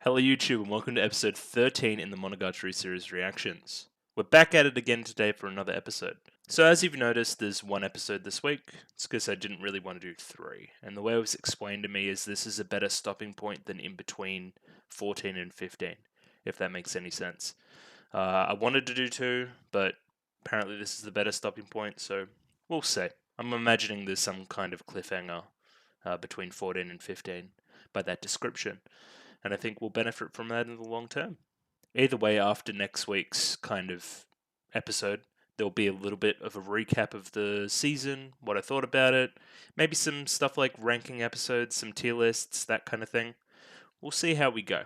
Hello YouTube and welcome to episode 13 in the Monogatari series reactions. We're back at it again today for another episode. So as you've noticed, there's one episode this week. It's because I didn't really want to do 3. And the way it was explained to me is this is a better stopping point than in between 14 and 15, if that makes any sense. I wanted to do 2, but apparently this is the better stopping point, so we'll see. I'm imagining there's some kind of cliffhanger between 14 and 15 by that description. And I think we'll benefit from that in the long term. Either way, after next week's kind of episode, there'll be a little bit of a recap of the season, what I thought about it, maybe some stuff like ranking episodes, some tier lists, that kind of thing. We'll see how we go.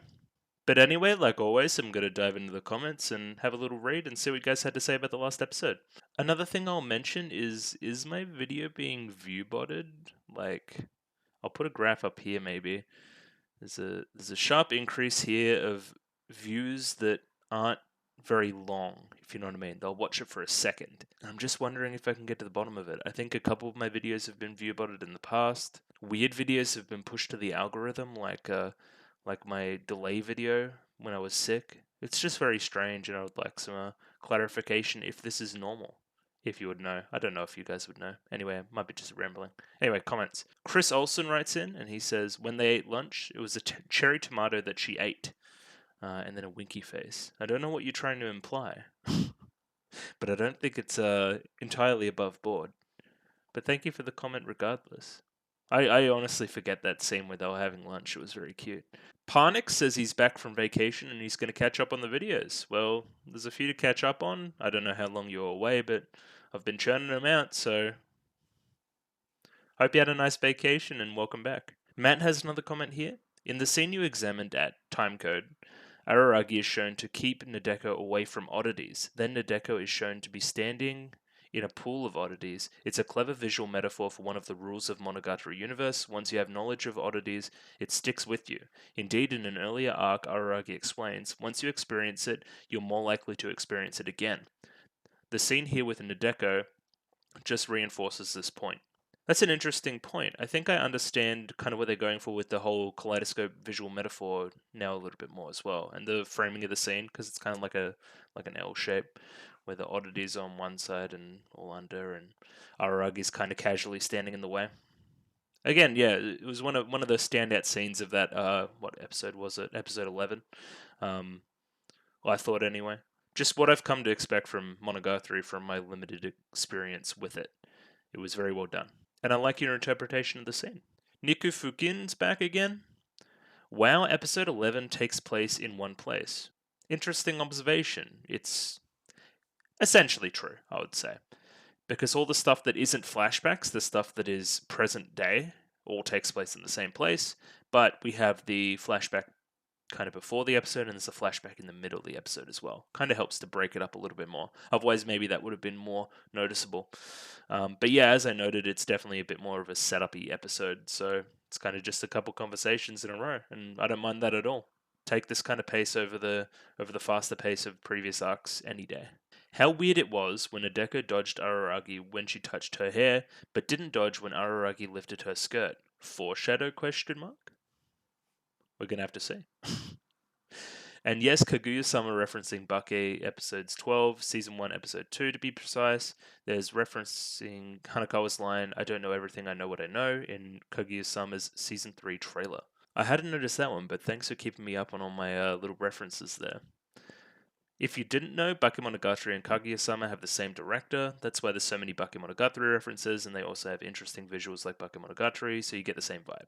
But anyway, like always, I'm going to dive into the comments and have a little read and see what you guys had to say about the last episode. Another thing I'll mention is my video being view-botted? Like, I'll put a graph up here maybe. There's a sharp increase here of views that aren't very long, if you know what I mean. They'll watch it for a second. And I'm just wondering if I can get to the bottom of it. I think a couple of my videos have been view-botted in the past. Weird videos have been pushed to the algorithm, like my delay video when I was sick. It's just very strange, and I would like some clarification if this is normal. If you would know. I don't know if you guys would know. Anyway, I might be just rambling. Anyway, comments. Chris Olson writes in and he says, when they ate lunch, it was a cherry tomato that she ate. And then a winky face. I don't know what you're trying to imply. But I don't think it's entirely above board. But thank you for the comment regardless. I honestly forget that scene where they were having lunch. It was very cute. Parnix says he's back from vacation and he's going to catch up on the videos. Well, there's a few to catch up on. I don't know how long you were away, but I've been churning them out, so hope you had a nice vacation and welcome back. Matt has another comment here. In the scene you examined at Timecode, Araragi is shown to keep Nadeko away from oddities. Then Nadeko is shown to be standing in a pool of oddities. It's a clever visual metaphor for one of the rules of Monogatari universe. Once you have knowledge of oddities, it sticks with you. Indeed, in an earlier arc, Araragi explains, once you experience it, you're more likely to experience it again. The scene here with Nadeko just reinforces this point. That's an interesting point. I think I understand kind of what they're going for with the whole kaleidoscope visual metaphor now a little bit more as well, and the framing of the scene, because it's kind of like an L shape, where the oddities on one side and all under, and Araragi's kind of casually standing in the way. Again, yeah, it was one of the standout scenes of that. What episode was it? Episode 11. Well, I thought anyway. Just what I've come to expect from Monogatari from my limited experience with it. It was very well done. And I like your interpretation of the scene. Niku Fukin's back again. Wow, episode 11 takes place in one place. Interesting observation. It's essentially true, I would say. Because all the stuff that isn't flashbacks, the stuff that is present day, all takes place in the same place. But we have the flashback kind of before the episode, and there's a flashback in the middle of the episode as well. Kind of helps to break it up a little bit more. Otherwise, maybe that would have been more noticeable. But yeah, as I noted, it's definitely a bit more of a setup-y episode, so it's kind of just a couple conversations in a row, and I don't mind that at all. Take this kind of pace over the faster pace of previous arcs any day. How weird it was when Nadeko dodged Araragi when she touched her hair, but didn't dodge when Araragi lifted her skirt. Foreshadow question mark? We're gonna have to see. And yes, Kaguya-sama referencing Bake episodes 12, season 1, episode 2 to be precise. There's referencing Hanekawa's line, I don't know everything, I know what I know, in Kaguya-sama's season 3 trailer. I hadn't noticed that one, but thanks for keeping me up on all my little references there. If you didn't know, Bakemonogatari and Kaguya-sama have the same director. That's why there's so many Bakemonogatari references, and they also have interesting visuals like Bakemonogatari, so you get the same vibe.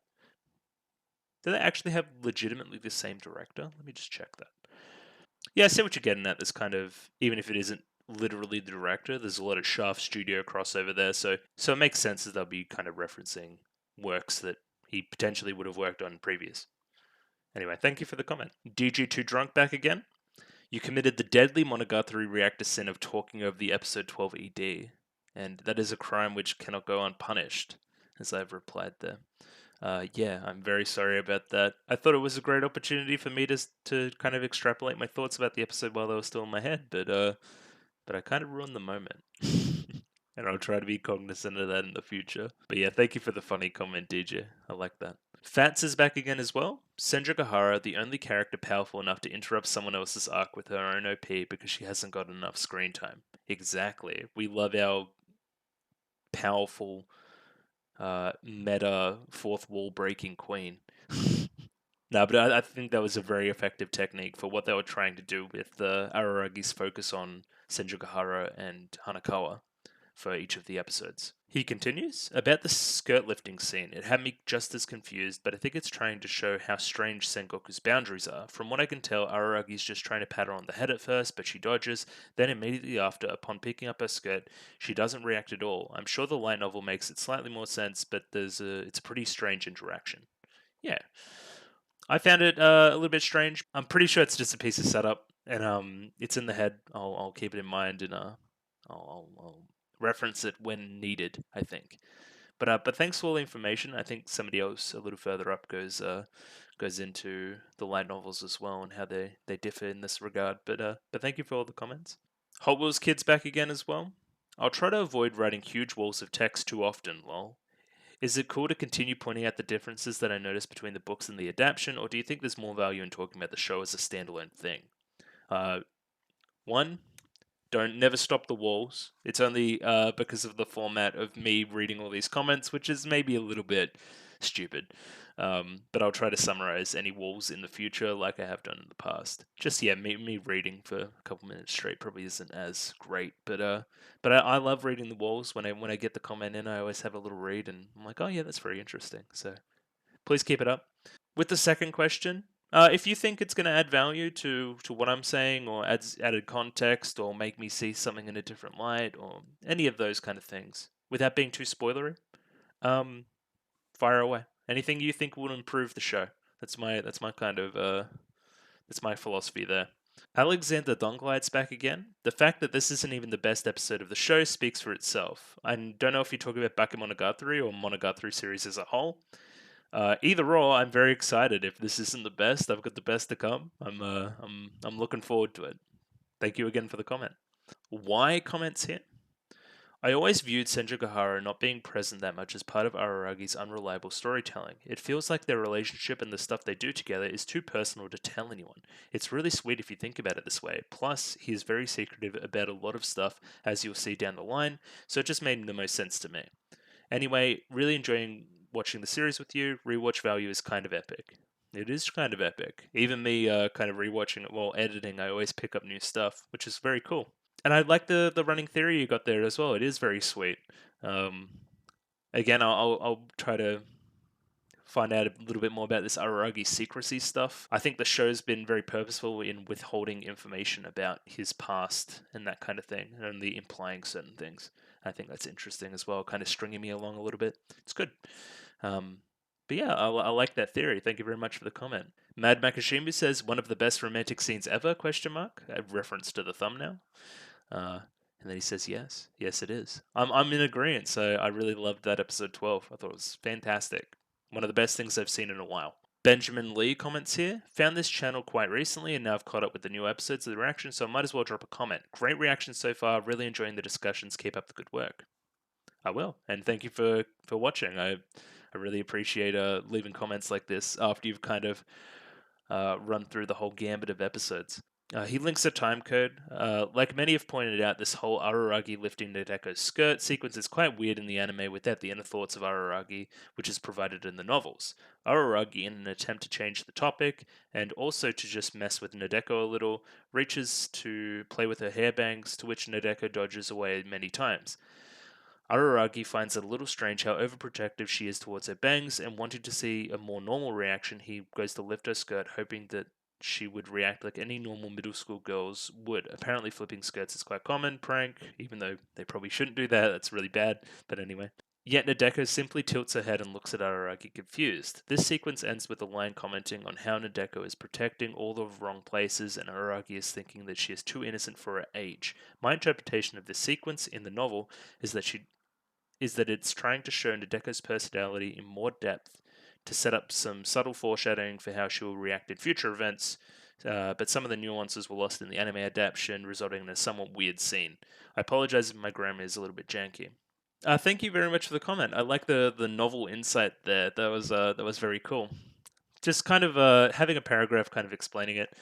Do they actually have legitimately the same director? Let me just check that. Yeah, I see what you're getting at. This kind of, even if it isn't literally the director, there's a lot of Shaft Studio crossover there, so it makes sense that they'll be kind of referencing works that he potentially would have worked on previous. Anyway, thank you for the comment. DG Too Drunk back again. You committed the deadly Monogatari reactor sin of talking over the episode 12 ED, and that is a crime which cannot go unpunished, as I've replied there. Yeah, I'm very sorry about that. I thought it was a great opportunity for me to kind of extrapolate my thoughts about the episode while they were still in my head, but I kind of ruined the moment. And I'll try to be cognizant of that in the future. But yeah, thank you for the funny comment, DJ. I like that. Fats is back again as well. Senjogahara, the only character powerful enough to interrupt someone else's arc with her own OP because she hasn't got enough screen time. Exactly. We love our powerful, meta, fourth wall breaking queen. No, but I think that was a very effective technique for what they were trying to do with the Araragi's focus on Senjogahara and Hanekawa for each of the episodes. He continues about the skirt lifting scene. It had me just as confused, but I think it's trying to show how strange Sengoku's boundaries are. From what I can tell, Araragi's just trying to pat her on the head at first, but she dodges. Then immediately after, upon picking up her skirt, she doesn't react at all. I'm sure the light novel makes it slightly more sense, but it's a pretty strange interaction. Yeah, I found it a little bit strange. I'm pretty sure it's just a piece of setup, and it's in the head. I'll keep it in mind, and I'll reference it when needed. I think. But thanks for all the information. I think somebody else a little further up goes into the light novels as well and how they differ in this regard. But thank you for all the comments. Hot Wheels Kids back again as well. I'll try to avoid writing huge walls of text too often. Lol. Is it cool to continue pointing out the differences that I noticed between the books and the adaptation, or do you think there's more value in talking about the show as a standalone thing? Uh, one, don't never stop the walls. It's only because of the format of me reading all these comments, which is maybe a little bit stupid. But I'll try to summarize any walls in the future, like I have done in the past. Just yeah, me reading for a couple minutes straight probably isn't as great, but I love reading the walls. When I get the comment in, I always have a little read, and I'm like, oh yeah, that's very interesting. So please keep it up. With the second question, if you think it's going to add value to what I'm saying, or adds added context, or make me see something in a different light, or any of those kind of things, without being too spoilery, um, fire away. Anything you think will improve the show. That's my kind of that's my philosophy there. Alexander Donglight's back again. The fact that this isn't even the best episode of the show speaks for itself. I don't know if you're talking about Bakemonogatari or Monogatari series as a whole. Either or, I'm very excited. If this isn't the best, I've got the best to come. I'm looking forward to it. Thank you again for the comment. Why comments here? I always viewed Senjogahara not being present that much as part of Araragi's unreliable storytelling. It feels like their relationship and the stuff they do together is too personal to tell anyone. It's really sweet if you think about it this way. Plus, he is very secretive about a lot of stuff, as you'll see down the line, so it just made the most sense to me. Anyway, really enjoying watching the series with you. Rewatch value is kind of epic. It is kind of epic. Even me kind of rewatching it while editing, I always pick up new stuff, which is very cool. And I like the running theory you got there as well. It is very sweet. Um, Again, I'll try to find out a little bit more about this Araragi secrecy stuff. I think the show's been very purposeful in withholding information about his past and that kind of thing, and only implying certain things. I think that's interesting as well, kind of stringing me along a little bit. It's good. Um, but yeah, I like that theory. Thank you very much for the comment. Mad Makashima says one of the best romantic scenes ever? Question mark. A reference to the thumbnail. And then he says yes, yes it is. I'm in agreement. So I really loved that episode 12. I thought it was fantastic. One of the best things I've seen in a while. Benjamin Lee comments here. Found this channel quite recently and now I've caught up with the new episodes of the reaction, so I might as well drop a comment. Great reaction so far. Really enjoying the discussions. Keep up the good work. I will, and thank you for watching. I really appreciate leaving comments like this after you've kind of run through the whole gambit of episodes. He links a time code. Like many have pointed out, this whole Araragi lifting Nadeko's skirt sequence is quite weird in the anime without the inner thoughts of Araragi, which is provided in the novels. Araragi, in an attempt to change the topic, and also to just mess with Nadeko a little, reaches to play with her hair bangs, to which Nadeko dodges away many times. Araragi finds it a little strange how overprotective she is towards her bangs, and wanting to see a more normal reaction, he goes to lift her skirt, hoping that she would react like any normal middle school girls would. Apparently, flipping skirts is quite common prank, even though they probably shouldn't do that. That's really bad. But anyway. Yet Nadeko simply tilts her head and looks at Araragi confused. This sequence ends with a line commenting on how Nadeko is protecting all the wrong places and Araragi is thinking that she is too innocent for her age. My interpretation of this sequence in the novel is that it's trying to show Nadeko's personality in more depth to set up some subtle foreshadowing for how she will react in future events, but some of the nuances were lost in the anime adaptation, resulting in a somewhat weird scene. I apologize if my grammar is a little bit janky. Thank you very much for the comment. I like the novel insight there. That was very cool. Just kind of having a paragraph kind of explaining it.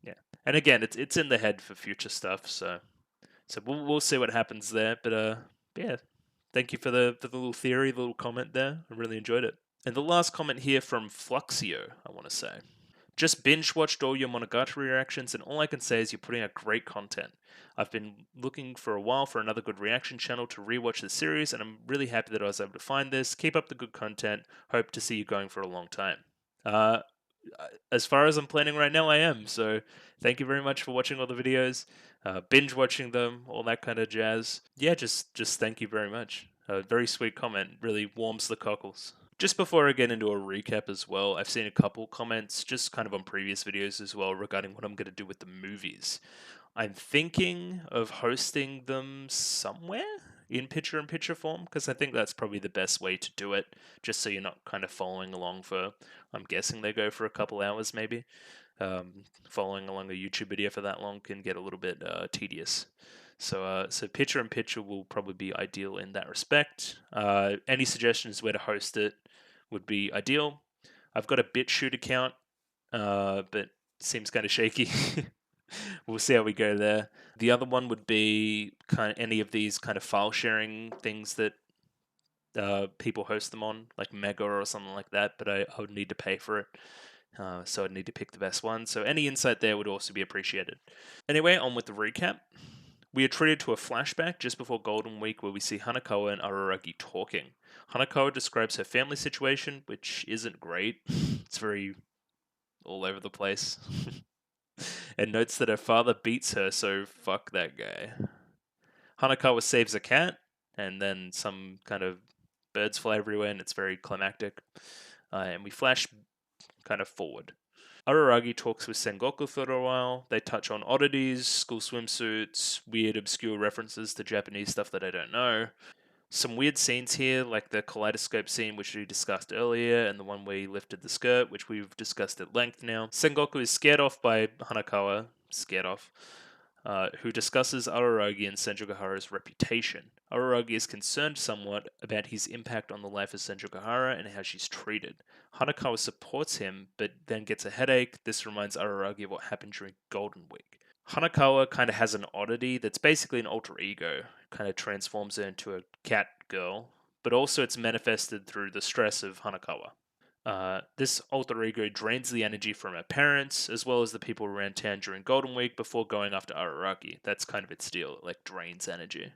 Yeah, and again, it's in the head for future stuff. So we'll see what happens there. But yeah, thank you for the little theory, the little comment there. I really enjoyed it. And the last comment here from Fluxio, I want to say. Just binge watched all your Monogatari reactions, and all I can say is you're putting out great content. I've been looking for a while for another good reaction channel to rewatch the series, and I'm really happy that I was able to find this. Keep up the good content. Hope to see you going for a long time. Uh, as far as I'm planning right now, I am. So thank you very much for watching all the videos, binge watching them, all that kind of jazz. Yeah, just thank you very much. A very sweet comment. Really warms the cockles. Just before I get into a recap as well, I've seen a couple comments just kind of on previous videos as well regarding what I'm going to do with the movies. I'm thinking of hosting them somewhere in picture-in-picture form because I think that's probably the best way to do it, just so you're not kind of following along for, I'm guessing they go for a couple hours maybe. Following along a YouTube video for that long can get a little bit tedious. So picture-in-picture will probably be ideal in that respect. Any suggestions where to host it would be ideal. I've got a BitChute account, but seems kind of shaky. We'll see how we go there. The other one would be kind of any of these kind of file sharing things that people host them on, like Mega or something like that. But I would need to pay for it, so I'd need to pick the best one. So any insight there would also be appreciated. Anyway, on with the recap. We are treated to a flashback just before Golden Week where we see Hanekawa and Araragi talking. Hanekawa describes her family situation, which isn't great. It's very all over the place. And notes that her father beats her, so fuck that guy. Hanekawa saves a cat, and then some kind of birds fly everywhere, and it's very climactic. And we flash kind of forward. Araragi talks with Sengoku for a while. They touch on oddities, school swimsuits, weird obscure references to Japanese stuff that I don't know. Some weird scenes here, like the kaleidoscope scene, which we discussed earlier, and the one where he lifted the skirt, which we've discussed at length now. Sengoku is scared off by Hanekawa, who discusses Araragi and Senjogahara's reputation. Araragi is concerned somewhat about his impact on the life of Senjogahara and how she's treated. Hanekawa supports him, but then gets a headache. This reminds Araragi of what happened during Golden Week. Hanekawa kind of has an oddity that's basically an alter ego, kind of transforms her into a cat girl, but also it's manifested through the stress of Hanekawa. This alter ego drains the energy from her parents, as well as the people around town during Golden Week before going after Araragi. That's kind of its deal, it like drains energy,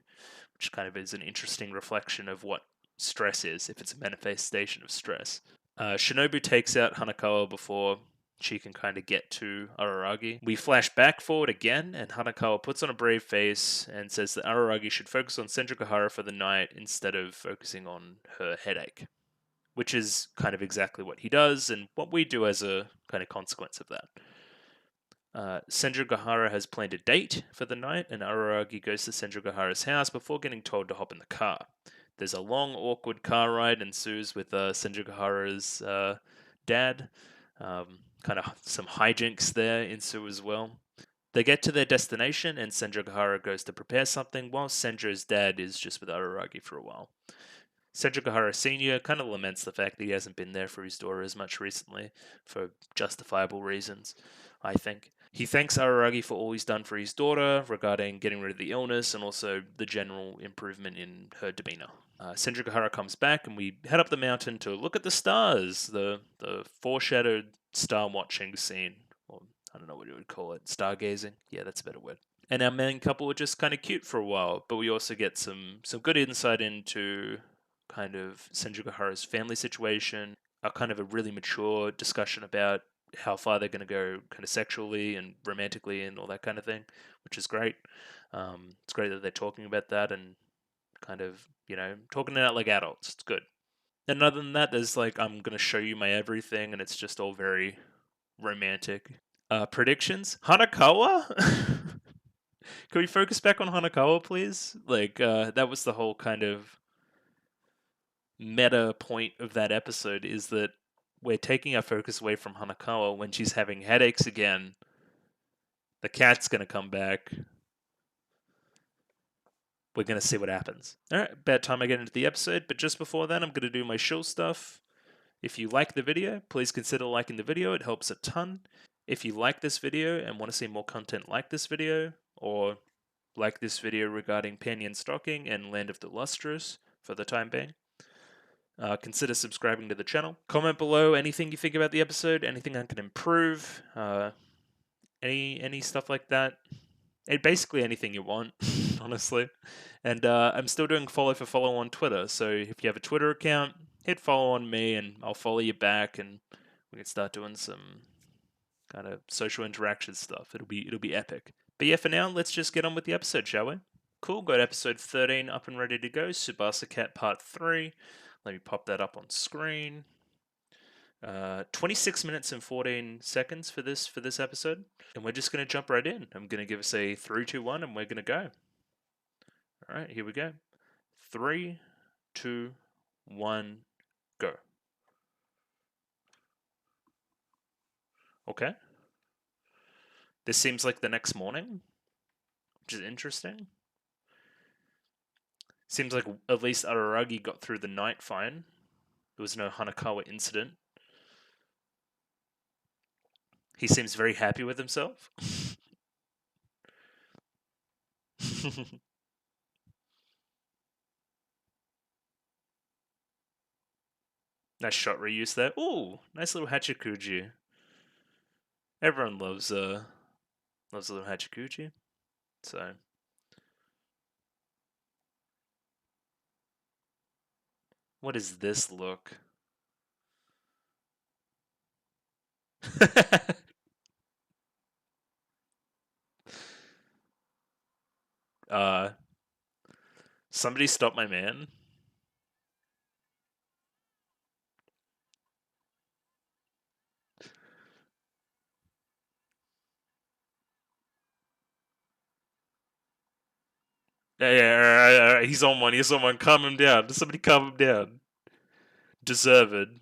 which kind of is an interesting reflection of what stress is, if it's a manifestation of stress. Shinobu takes out Hanekawa before she can kind of get to Araragi. We flash back forward again, and Hanekawa puts on a brave face and says that Araragi should focus on Senjogahara for the night instead of focusing on her headache, which is kind of exactly what he does and what we do as a kind of consequence of that. Senjogahara has planned a date for the night, and Araragi goes to Senjogahara's house before getting told to hop in the car. There's a long, awkward car ride ensues with Senjogahara's dad. Kind of some hijinks there ensue as well. They get to their destination, and Senjogahara goes to prepare something, while Senjo's dad is just with Araragi for a while. Senjogahara Sr. kind of laments the fact that he hasn't been there for his daughter as much recently, for justifiable reasons, I think. He thanks Araragi for all he's done for his daughter regarding getting rid of the illness and also the general improvement in her demeanor. Senjogahara comes back and we head up the mountain to look at the stars, the foreshadowed star watching scene, or I don't know what you would call it, stargazing. Yeah, that's a better word. And our main couple are just kind of cute for a while, but we also get some good insight into kind of Senjogahara's family situation, a kind of a really mature discussion about how far they're going to go kind of sexually and romantically and all that kind of thing, which is great. It's great that they're talking about that and kind of, talking it out like adults. It's good. And other than that, there's like, I'm going to show you my everything, and it's just all very romantic. Predictions? Hanekawa? Can we focus back on Hanekawa, please? Like, that was the whole kind of meta point of that episode, is that we're taking our focus away from Hanekawa when she's having headaches again. The cat's gonna come back. we're going to see what happens. Alright, about time I get into the episode, but just before that, I'm going to do my shill stuff. If you like the video, please consider liking the video, it helps a ton. If you like this video and want to see more content like this video, or like this video regarding Panty stocking and Land of the Lustrous for the time being, consider subscribing to the channel. Comment below anything you think about the episode, anything I can improve, any stuff like that. Basically anything you want, honestly. And I'm still doing follow for follow on Twitter, so if you have a Twitter account, hit follow on me and I'll follow you back and we can start doing some kind of social interaction stuff. It'll be epic. But yeah, for now, let's just get on with the episode, shall we? Cool, got episode 13 up and ready to go, Tsubasa Cat Part 3. Let me pop that up on screen. 26 minutes and 14 seconds for this episode, and we're just going to jump right in. I'm going to give us a 3, 2, 1, and we're going to go. All right, here we go. 3, 2, 1, go. Okay. This seems like the next morning, which is interesting. Seems like at least Araragi got through the night fine. There was no Hanekawa incident. He seems very happy with himself. Nice shot reuse there. Ooh, nice little Hachikuji. Everyone loves a little Hachikuji. So what is this look? uh Somebody stop my man. Yeah, all right, he's on one, calm him down. Somebody calm him down. Deserved.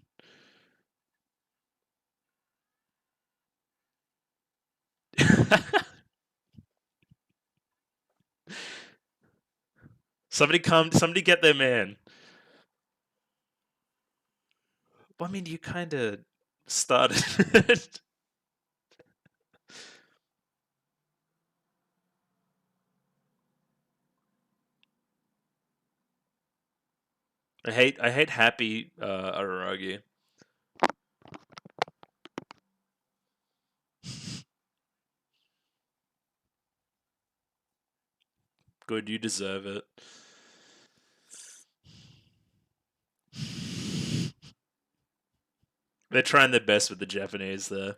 Somebody get their man. Well, I mean, you kind of started. I hate happy Araragi. Good, you deserve it. They're trying their best with the Japanese there,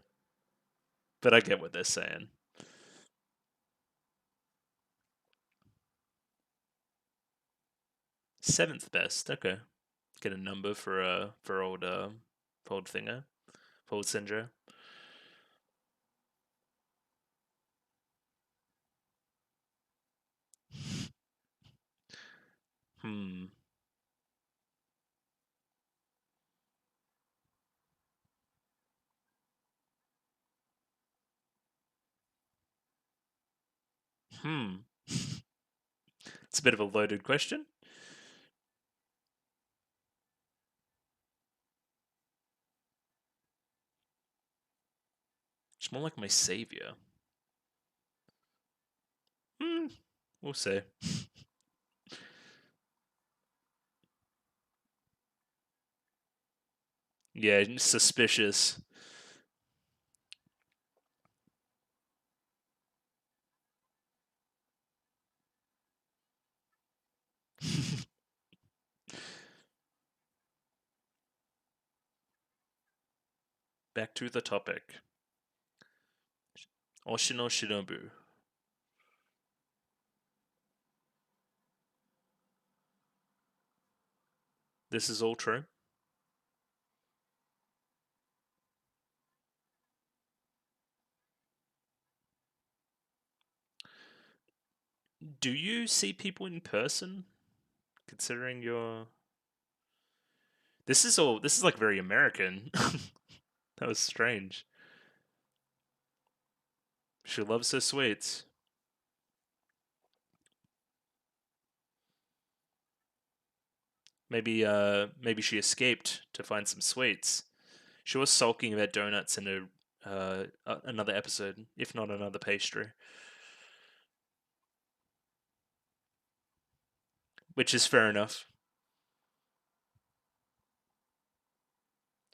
but I get what they're saying. Seventh best. Okay, get a number for old thinger, for old Senjo. Hmm. Hmm. It's a bit of a loaded question. It's more like my savior. Hmm. We'll see. Yeah, suspicious. Back to the topic. Oshino Shinobu. This is all true. Do you see people in person? Considering your... This is like very American. That was strange. She loves her sweets. Maybe she escaped to find some sweets. She was sulking about donuts in another episode, if not another pastry. Which is fair enough.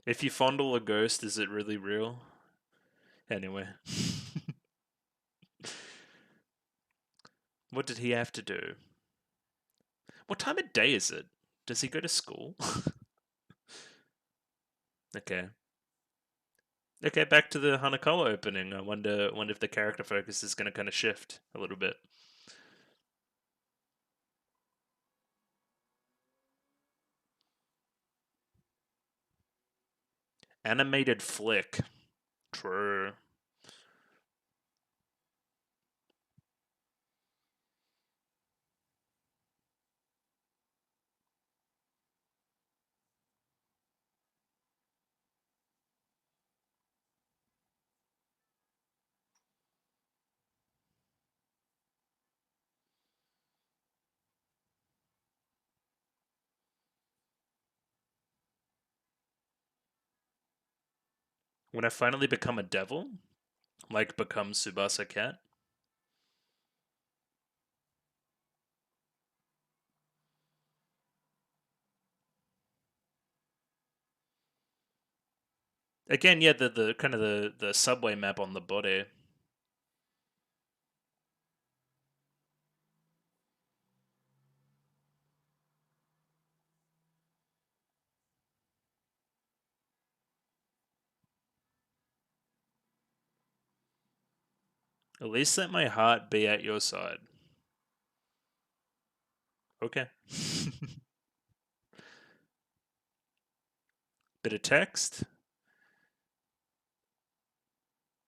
If you fondle a ghost, is it really real? Anyway. What did he have to do? What time of day is it? Does he go to school? Okay. Okay, back to the Hanekawa opening. I wonder if the character focus is going to kind of shift a little bit. Animated flick. True. When I finally become a devil, like become Tsubasa Cat. Again, yeah, the kind of the subway map on the body. At least let my heart be at your side. Okay. Bit of text.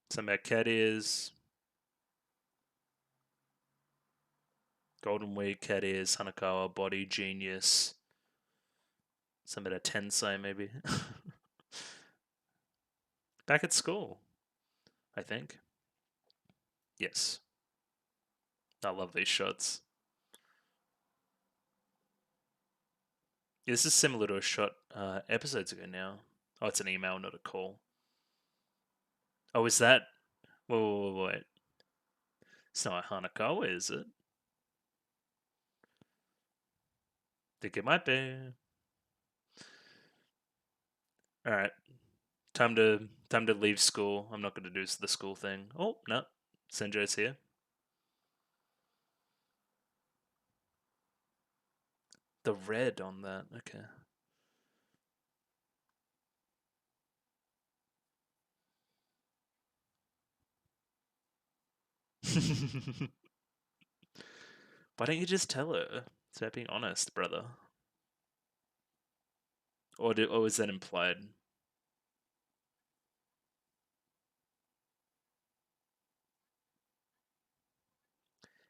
Some about cat ears. Golden Week, cat ears, Hanekawa, body, genius. Some bit of Tensei, maybe. Back at school, I think. Yes. I love these shots. This is similar to a shot episodes ago now. Oh, it's an email, not a call. Oh, is that? Wait. It's not Hanekawa, is it? Think it might be. All right, time to leave school. I'm not going to do the school thing. Oh no, Senjo's here. The red on that. Okay. Why don't you just tell her? It's about being honest, brother. Or is that implied?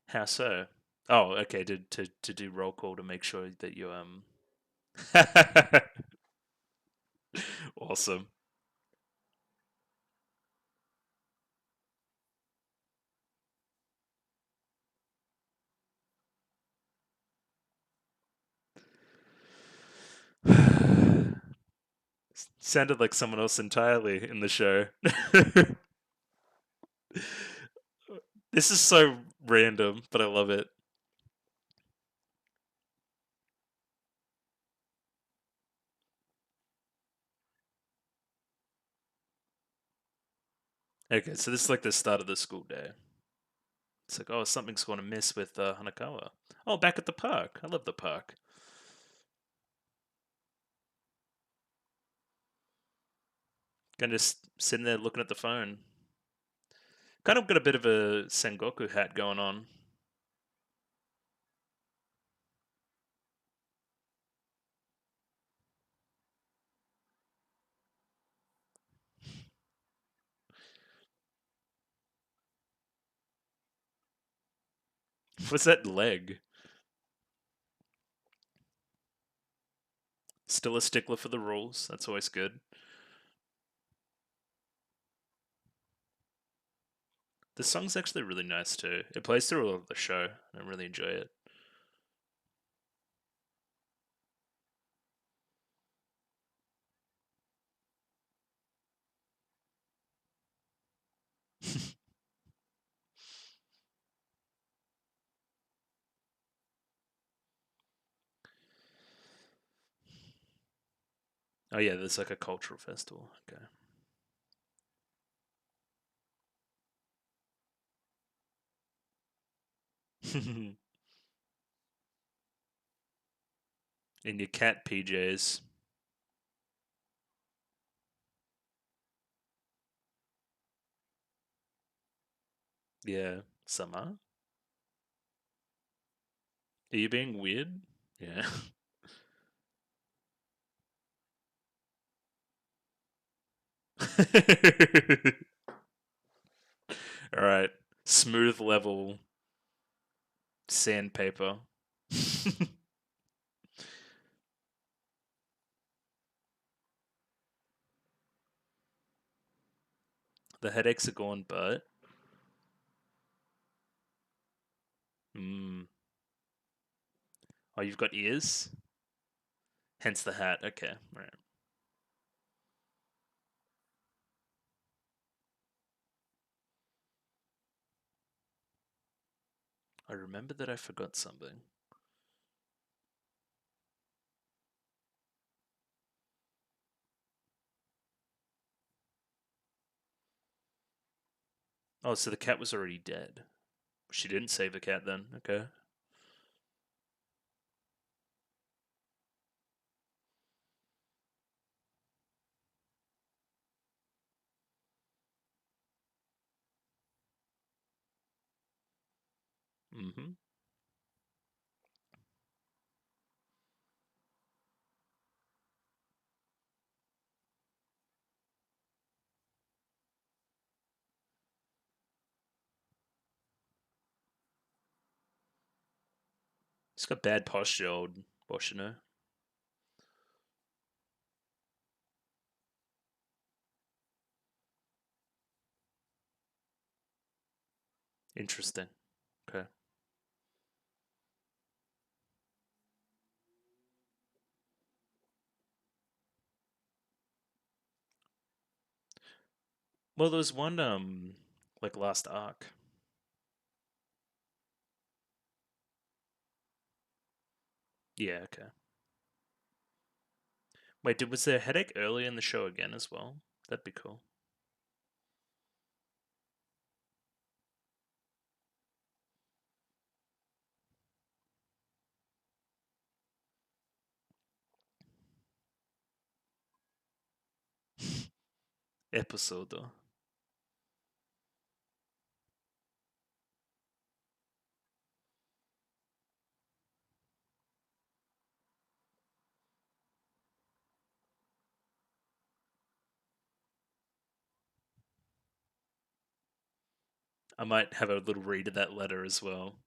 How so? Oh, okay. To do roll call to make sure that you Awesome. Sounded like someone else entirely in the show. This is so random, but I love it. Okay, so this is like the start of the school day. It's like, oh, something's going to miss with Hanekawa. Oh, back at the park. I love the park. Kind of just sitting there looking at the phone. Kind of got a bit of a Sengoku hat going on. What's that leg? Still a stickler for the rules. That's always good. The song's actually really nice too. It plays through all of the show. I really enjoy it. Oh yeah, there's like a cultural festival. Okay. In your cat PJs. Yeah. Summer. Are you being weird? Yeah. All right. Smooth level sandpaper. The headaches are gone, but mm. Oh, you've got ears. Hence the hat. Okay, right. I remember that I forgot something. Oh, so the cat was already dead. She didn't save the cat then. Okay. Mm-hmm. He's got bad posture, old Oshino. Interesting. Okay. Well, there was one like last arc. Yeah. Okay. Wait, was there a headache early in the show again as well? That'd be cool. Episode. I might have a little read of that letter as well.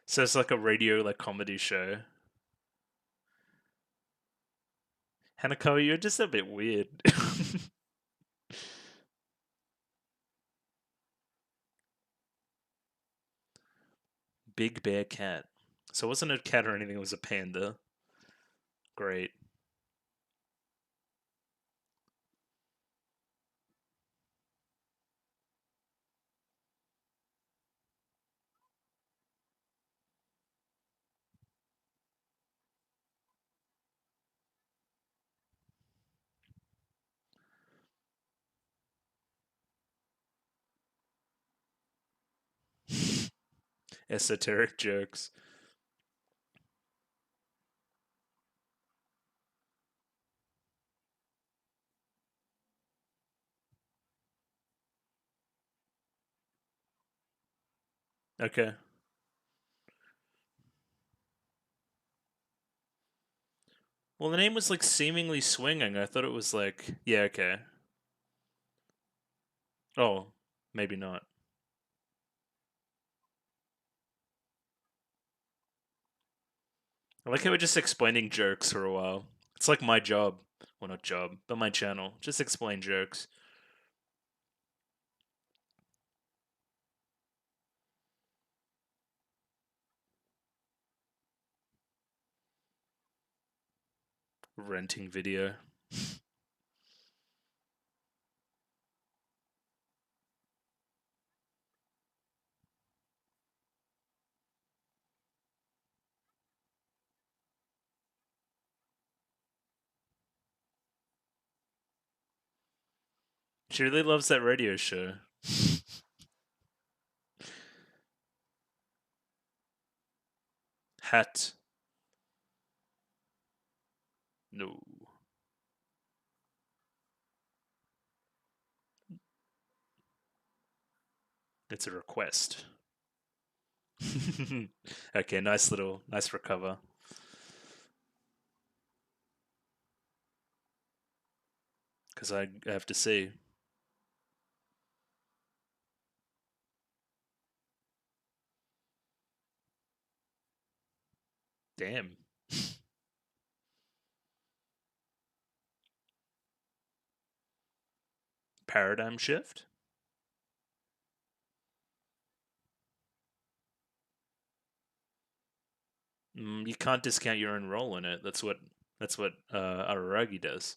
So it's like a radio like comedy show. Hanekawa, you're just a bit weird. Big bear cat. So it wasn't a cat or anything, it was a panda. Great. Esoteric jokes. Okay. Well, the name was like seemingly swinging. I thought it was like, yeah, okay. Oh, maybe not. I like how we're just explaining jokes for a while. It's like my job. Well, not job, but my channel. Just explain jokes. Renting video. She really loves that radio show. Hat. No. It's a request. Okay, nice recover. Because I have to see. Damn. Paradigm shift? You can't discount your own role in it. That's what Araragi does.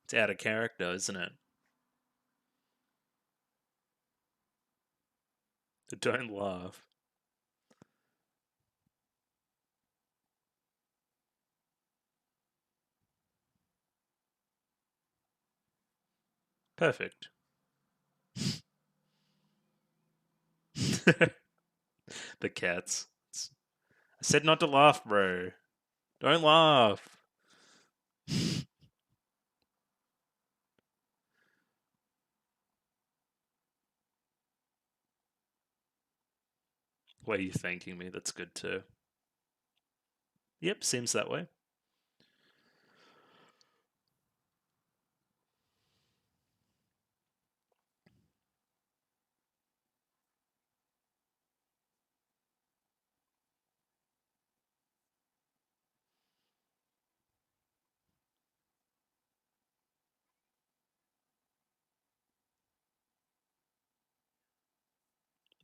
It's out of character, isn't it? Don't laugh. Perfect. The cats. I said not to laugh, bro. Don't laugh. Why are you thanking me? That's good too. Yep, seems that way.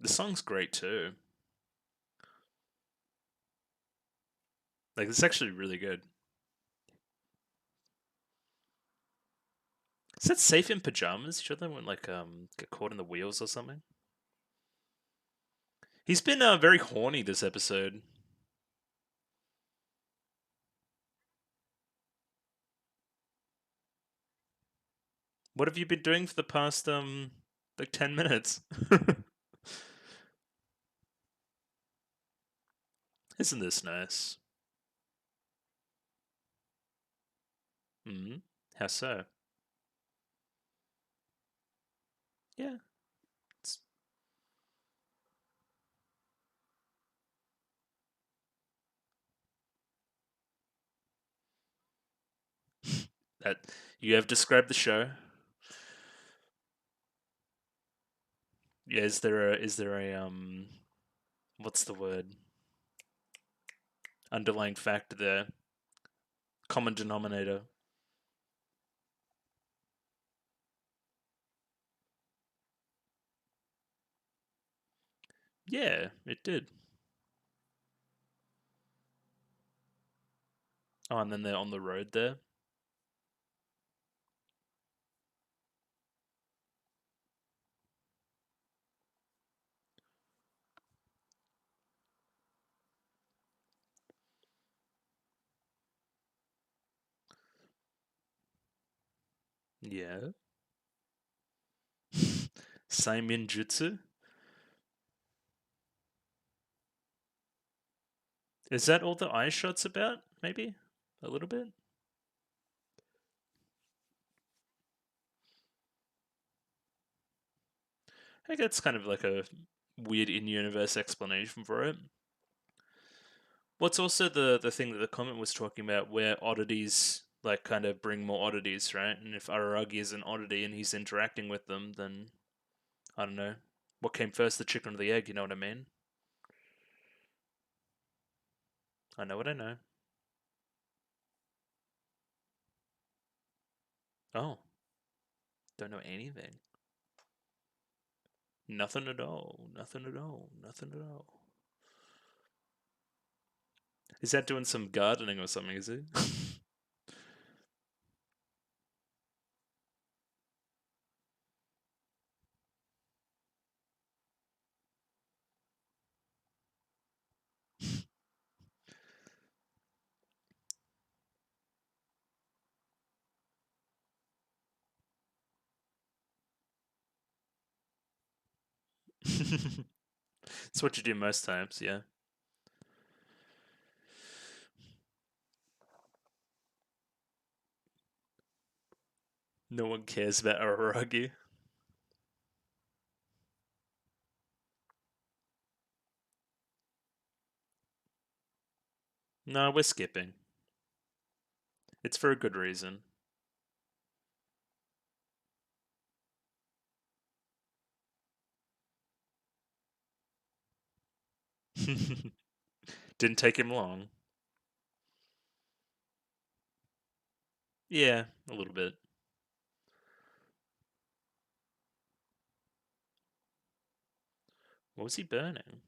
The song's great too. Like, it's actually really good. Is that safe in pajamas? Sure they won't like get caught in the wheels or something? He's been very horny this episode. What have you been doing for the past like 10 minutes? Isn't this nice? Hmm. How so? Yeah. It's, that you have described the show. Yeah, is there a what's the word? Underlying factor there. Common denominator. Yeah, it did. Oh, and then they're on the road there. Yeah. Saimin Jutsu? Is that all the eye shots about? Maybe? a little bit. I think that's kind of like a weird in-universe explanation for it. What's also the thing that the comment was talking about, where oddities like kind of bring more oddities, right? And if Araragi is an oddity and he's interacting with them, then I don't know. What came first, the chicken or the egg? You know what I mean? I know what I know. Oh, don't know anything. Nothing at all. Nothing at all. Nothing at all. Is that doing some gardening or something, is he? It's what you do most times, yeah. No one cares about Araragi. No, we're skipping. It's for a good reason. Didn't take him long. Yeah, a little bit. What was he burning?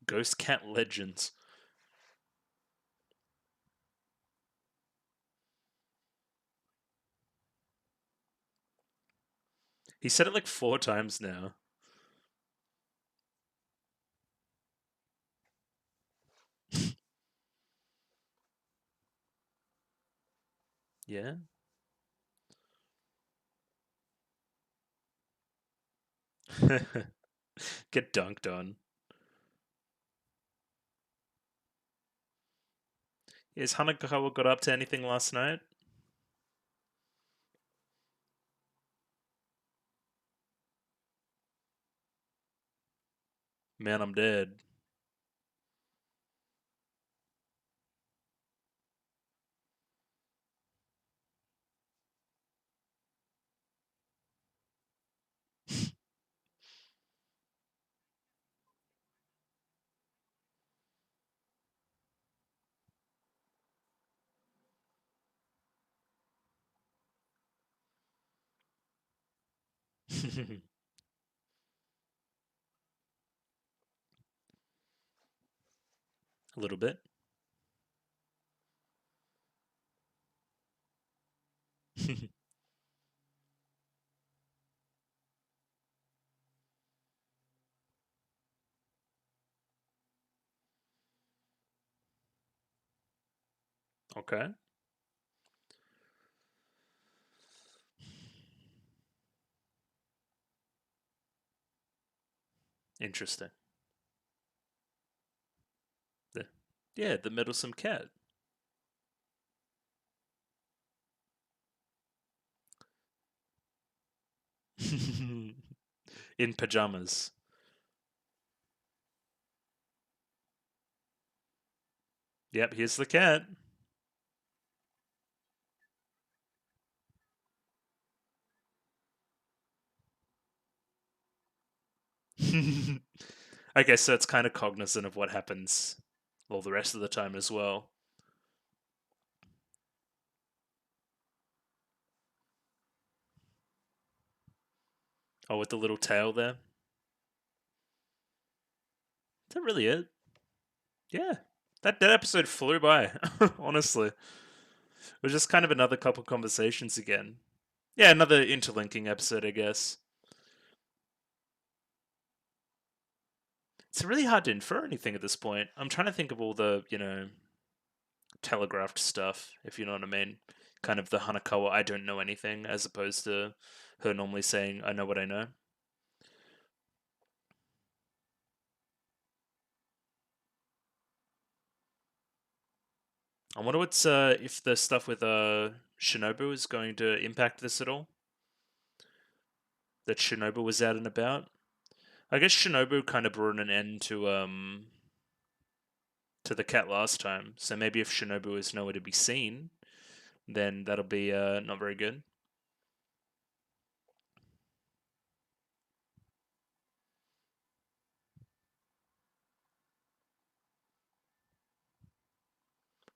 Ghost Cat Legends. He said it like 4 times now. Yeah? Get dunked on. Is Hanekawa got up to anything last night? Man, I'm dead. A little bit. Okay. Interesting. The, yeah, the meddlesome cat. In pajamas. Yep, here's the cat. Okay, so it's kind of cognizant of what happens all the rest of the time as well. Oh, with the little tail there. Is that really it? Yeah. That episode flew by, honestly. It was just kind of another couple conversations again. Yeah, another interlinking episode, I guess. It's really hard to infer anything at this point. I'm trying to think of all the, telegraphed stuff, if you know what I mean. Kind of the Hanekawa, I don't know anything, as opposed to her normally saying, I know what I know. I wonder what's if the stuff with Shinobu is going to impact this at all. That Shinobu was out and about. I guess Shinobu kind of brought an end to the cat last time. So maybe if Shinobu is nowhere to be seen, then that'll be not very good.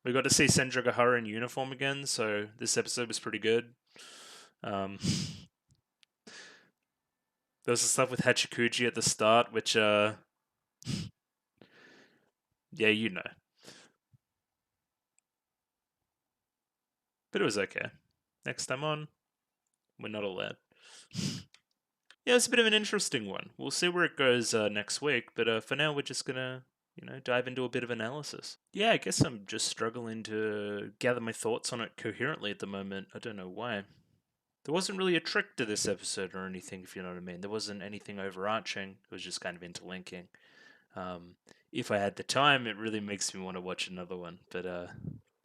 We got to see Senjogahara in uniform again, so this episode was pretty good. Um, there was the stuff with Hachikuji at the start, which, yeah, you know. But it was okay. Next time on, we're not allowed. Yeah, it's a bit of an interesting one. We'll see where it goes next week, but for now, we're just gonna, dive into a bit of analysis. Yeah, I guess I'm just struggling to gather my thoughts on it coherently at the moment. I don't know why. There wasn't really a trick to this episode or anything, if you know what I mean. There wasn't anything overarching. It was just kind of interlinking. Um, if I had the time, it really makes me want to watch another one, but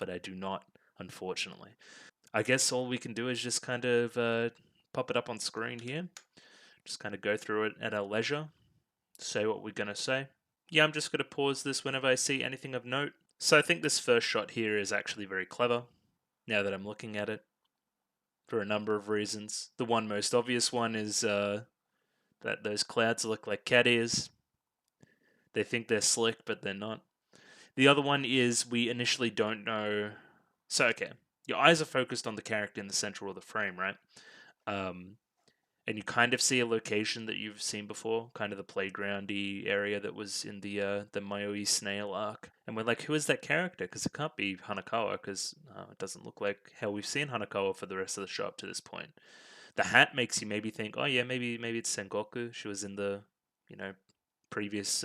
I do not, unfortunately. I guess all we can do is just kind of pop it up on screen here. Just kind of go through it at our leisure, say what we're going to say. Yeah, I'm just going to pause this whenever I see anything of note. So I think this first shot here is actually very clever, now that I'm looking at it, for a number of reasons. The one most obvious one is that those clouds look like cat ears. They think they're slick, but they're not. The other one is we initially don't know. So, okay, your eyes are focused on the character in the center of the frame, right? Um, and you kind of see a location that you've seen before, kind of the playgroundy area that was in the Mayoi snail arc. And we're like, who is that character? Because it can't be Hanekawa, because it doesn't look like how we've seen Hanekawa for the rest of the show up to this point. The hat makes you maybe think, oh yeah, maybe it's Sengoku. She was in the you know previous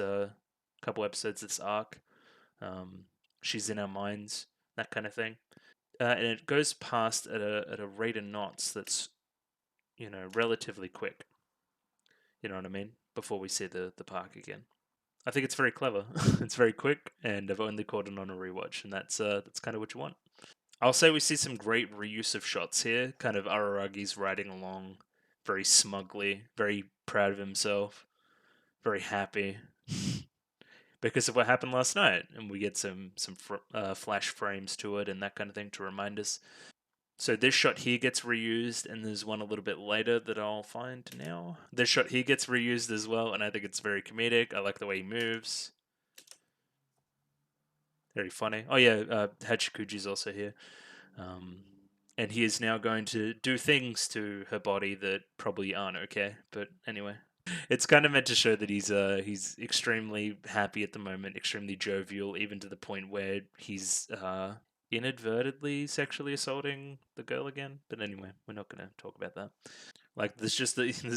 couple episodes of this arc. Um, she's in our minds, that kind of thing. And it goes past at a rate of knots that's relatively quick. You know what I mean? Before we see the park again. I think it's very clever. It's very quick, and I've only caught it on a rewatch, and that's kind of what you want. I'll say we see some great reuse of shots here. Kind of Araragi's riding along very smugly, very proud of himself, very happy because of what happened last night, and we get some flash frames to it and that kind of thing to remind us. So this shot here gets reused, and there's one a little bit later that I'll find now. This shot here gets reused as well, and I think it's very comedic. I like the way he moves. Very funny. Oh yeah, Hachikuji's also here. Um, and he is now going to do things to her body that probably aren't okay. But anyway, it's kind of meant to show that he's extremely happy at the moment, extremely jovial, even to the point where he's inadvertently sexually assaulting the girl again. But anyway, we're not going to talk about that. Like there's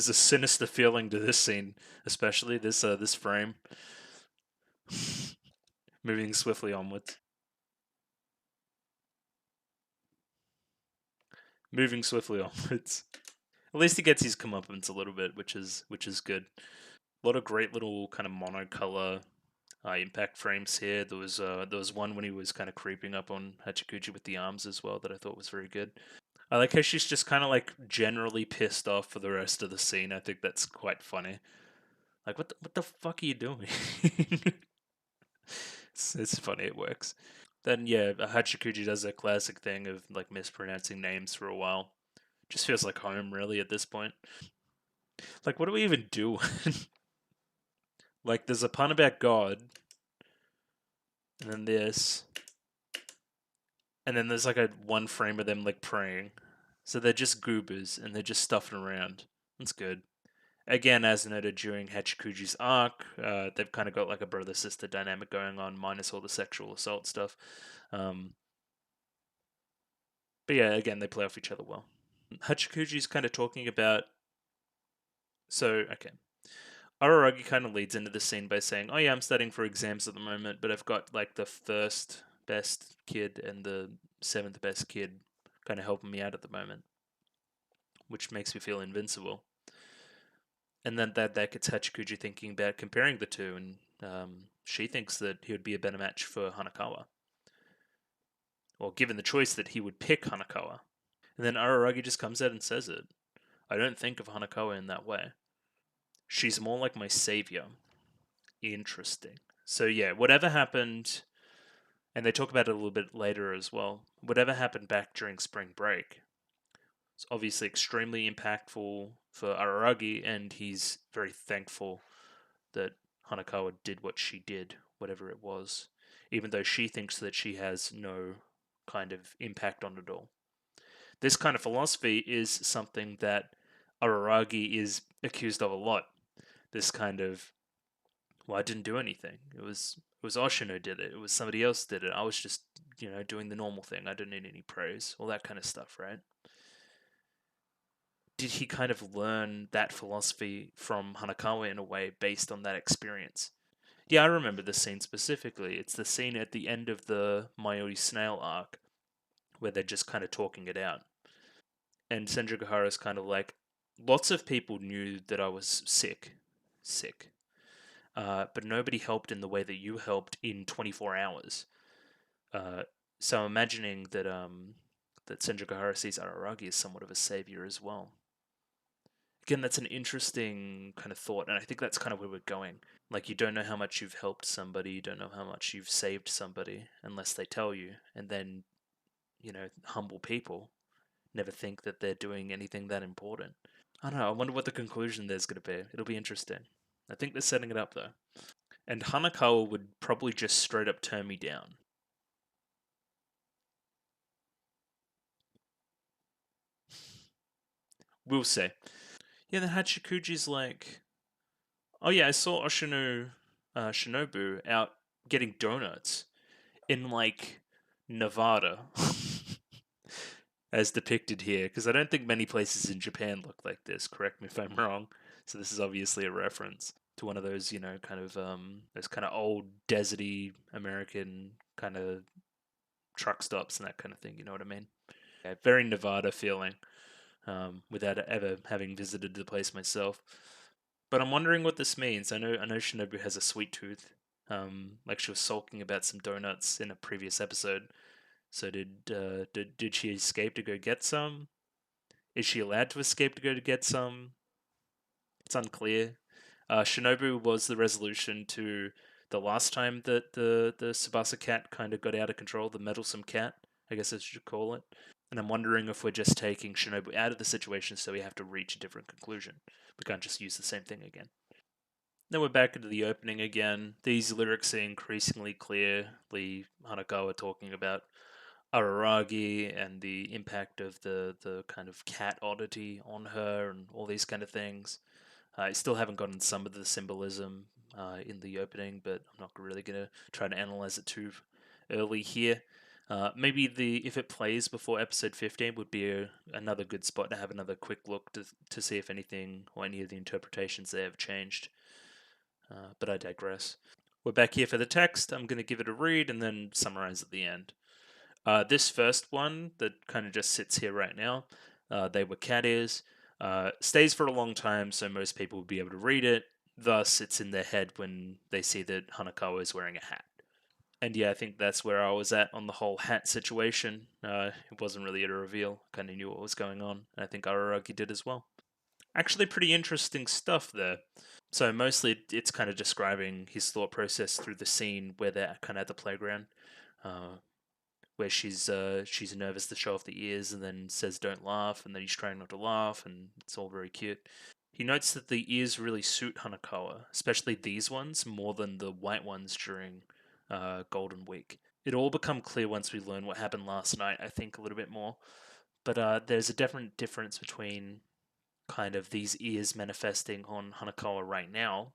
a sinister feeling to this scene, especially this frame moving swiftly onwards. Moving swiftly onwards. At least he gets his comeuppance a little bit, which is good. A lot of great little kind of monocolor impact frames here. There was one when he was kind of creeping up on Hachikuji with the arms as well that I thought was very good. I like how she's just kind of like generally pissed off for the rest of the scene. I think that's quite funny. Like what the fuck are you doing? It's funny. It works. Then yeah, Hachikuji does that classic thing of like mispronouncing names for a while. Just feels like home really at this point. Like what do we even do? Like there's a pun about God, and then this, and then there's like a one frame of them like praying. So they're just goobers and they're just stuffing around. That's good. Again, as noted during Hachikuji's arc, they've kind of got like a brother sister dynamic going on, minus all the sexual assault stuff. Um, but yeah, again, they play off each other well. Hachikuji's kind of talking about. So, okay. Araragi kind of leads into the scene by saying, "Oh yeah, I'm studying for exams at the moment, but I've got like the first best kid and the seventh best kid kind of helping me out at the moment, which makes me feel invincible." And then that gets Hachikuji thinking about comparing the two, and she thinks that he would be a better match for Hanekawa. Or given the choice, that he would pick Hanekawa. And then Araragi just comes out and says it. "I don't think of Hanekawa in that way. She's more like my savior." Interesting. So yeah, whatever happened, and they talk about it a little bit later as well, whatever happened back during spring break, it's obviously extremely impactful for Araragi, and he's very thankful that Hanekawa did what she did, whatever it was, even though she thinks that she has no kind of impact on it all. This kind of philosophy is something that Araragi is accused of a lot. This kind of, well, I didn't do anything. It was Oshino did it. It was somebody else did it. I was just, doing the normal thing. I didn't need any praise. All that kind of stuff, right? Did he kind of learn that philosophy from Hanekawa in a way based on that experience? Yeah, I remember the scene specifically. It's the scene at the end of the Mayuri Snail arc where they're just kind of talking it out. And Senjogahara is kind of like, lots of people knew that I was sick, but nobody helped in the way that you helped in 24 hours. Uh, so I'm imagining that Senjogahara sees Araragi as somewhat of a savior as well. Again, that's an interesting kind of thought, and I think that's kind of where we're going. Like, you don't know how much you've helped somebody, you don't know how much you've saved somebody unless they tell you, and then, humble people never think that they're doing anything that important. I don't know, I wonder what the conclusion there's going to be. It'll be interesting. I think they're setting it up, though. And Hanekawa would probably just straight up turn me down. We'll see. Yeah, then Hachikuji's like, "Oh yeah, I saw Oshino Shinobu out getting donuts in like Nevada." As depicted here, because I don't think many places in Japan look like this. Correct me if I'm wrong. So this is obviously a reference to one of those, kind of those kind of old deserty American kind of truck stops and that kind of thing. You know what I mean? Yeah, very Nevada feeling, without ever having visited the place myself. But I'm wondering what this means. I know Shinobu has a sweet tooth. Like she was sulking about some donuts in a previous episode. So did she escape to go get some? Is she allowed to escape to go to get some? It's unclear. Shinobu was the resolution to the last time that the Tsubasa cat kind of got out of control, the meddlesome cat, I guess I should call it. And I'm wondering if we're just taking Shinobu out of the situation so we have to reach a different conclusion. We can't just use the same thing again. Then we're back into the opening again. These lyrics are increasingly clear. Lee Hanekawa talking about Araragi and the impact of the kind of cat oddity on her and all these kind of things. I still haven't gotten some of the symbolism in the opening, but I'm not really going to try to analyze it too early here. Maybe if it plays before episode 15 would be another good spot to have another quick look to see if anything or any of the interpretations there have changed. But I digress. We're back here for the text. I'm going to give it a read and then summarize at the end. This first one that kind of just sits here right now, they were cat ears, stays for a long time, so most people will be able to read it. Thus, it's in their head when they see that Hanekawa is wearing a hat. And yeah, I think that's where I was at on the whole hat situation. It wasn't really a reveal. Kind of knew what was going on. And I think Araragi did as well. Actually, pretty interesting stuff there. So mostly it's kind of describing his thought process through the scene where they're kind of at the playground. Where she's nervous to show off the ears and then says don't laugh, and then he's trying not to laugh, and it's all very cute. He notes that the ears really suit Hanekawa, especially these ones, more than the white ones during Golden Week. It all become clear once we learn what happened last night, I think, a little bit more. But there's a definite difference between kind of these ears manifesting on Hanekawa right now,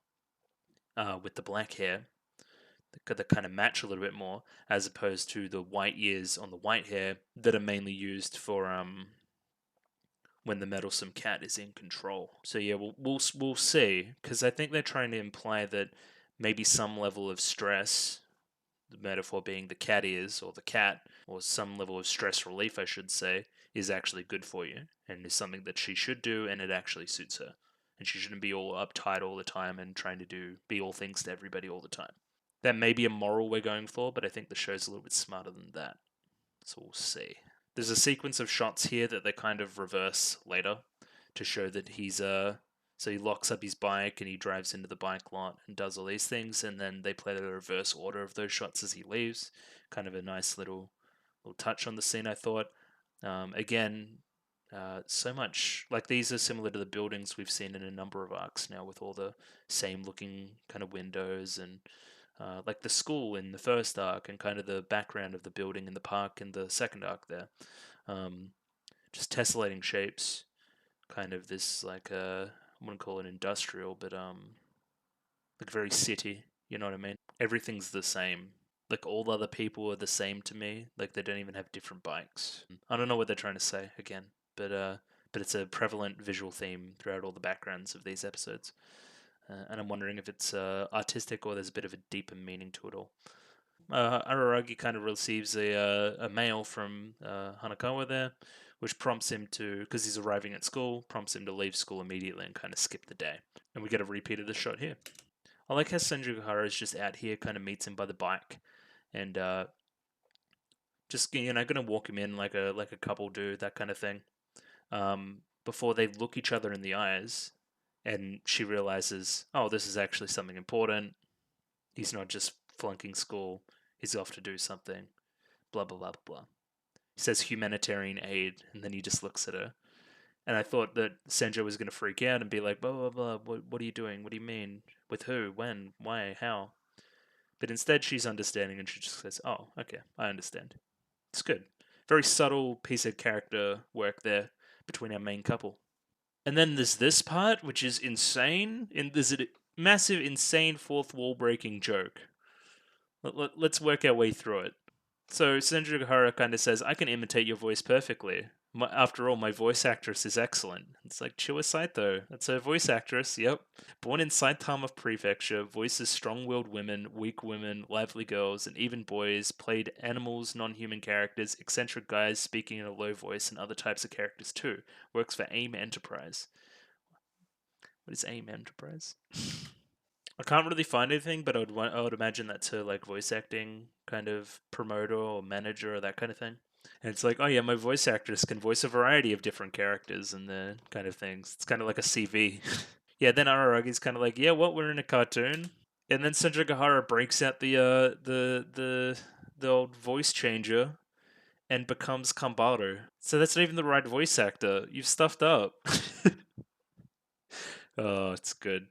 with the black hair, that kind of match a little bit more, as opposed to the white ears on the white hair that are mainly used for when the meddlesome cat is in control. So yeah, we'll see, because I think they're trying to imply that maybe some level of stress, the metaphor being the cat ears or the cat, or some level of stress relief, I should say, is actually good for you and is something that she should do, and it actually suits her. And she shouldn't be all uptight all the time and trying to be all things to everybody all the time. That may be a moral we're going for, but I think the show's a little bit smarter than that. So we'll see. There's a sequence of shots here that they kind of reverse later to show that so he locks up his bike and he drives into the bike lot and does all these things, and then they play the reverse order of those shots as he leaves. Kind of a nice little touch on the scene, I thought. Again, so much like these are similar to the buildings we've seen in a number of arcs now, with all the same looking kind of windows and like the school in the first arc and kind of the background of the building in the park in the second arc there. Just tessellating shapes, kind of this like I wouldn't call it industrial, but like very city. You know what I mean? Everything's the same. Like all other people are the same to me. Like they don't even have different bikes. I don't know what they're trying to say again, but it's a prevalent visual theme throughout all the backgrounds of these episodes. And I'm wondering if it's artistic or there's a bit of a deeper meaning to it all. Araragi kind of receives a mail from Hanekawa there, which prompts him to, because he's arriving at school, prompts him to leave school immediately and kind of skip the day. And we get a repeat of the shot here. I like how Senjogahara is just out here, kind of meets him by the bike, and just gonna walk him in like a couple do, that kind of thing. Before they look each other in the eyes, and she realizes, oh, this is actually something important. He's not just flunking school. He's off to do something. Blah, blah, blah, blah. He says humanitarian aid, and then he just looks at her. And I thought that Senjo was going to freak out and be like, blah, blah, blah, what are you doing? What do you mean? With who? When? Why? How? But instead, she's understanding, and she just says, oh, okay, I understand. It's good. Very subtle piece of character work there between our main couple. And then there's this part, which is insane. And there's a massive, insane fourth wall breaking joke. Let's work our way through it. So Senjogahara kind of says, I can imitate your voice perfectly. After all, my voice actress is excellent. It's like Chiwa Saito. That's her voice actress, yep. Born in Saitama Prefecture, voices strong-willed women, lively girls, and even boys, played animals, non-human characters, eccentric guys speaking in a low voice, and other types of characters too. Works for AIM Enterprise. What is AIM Enterprise? I can't really find anything, but I would imagine that's her like voice acting kind of promoter or manager or that kind of thing. And it's like, oh yeah, my voice actress can voice a variety of different characters and the kind of things. It's kind of like a CV. Yeah, then Araragi's kind of like, yeah, what? We're in a cartoon. And then Senjogahara breaks out the old voice changer and becomes Kambaru. So that's not even the right voice actor. You've stuffed up. Oh, it's good.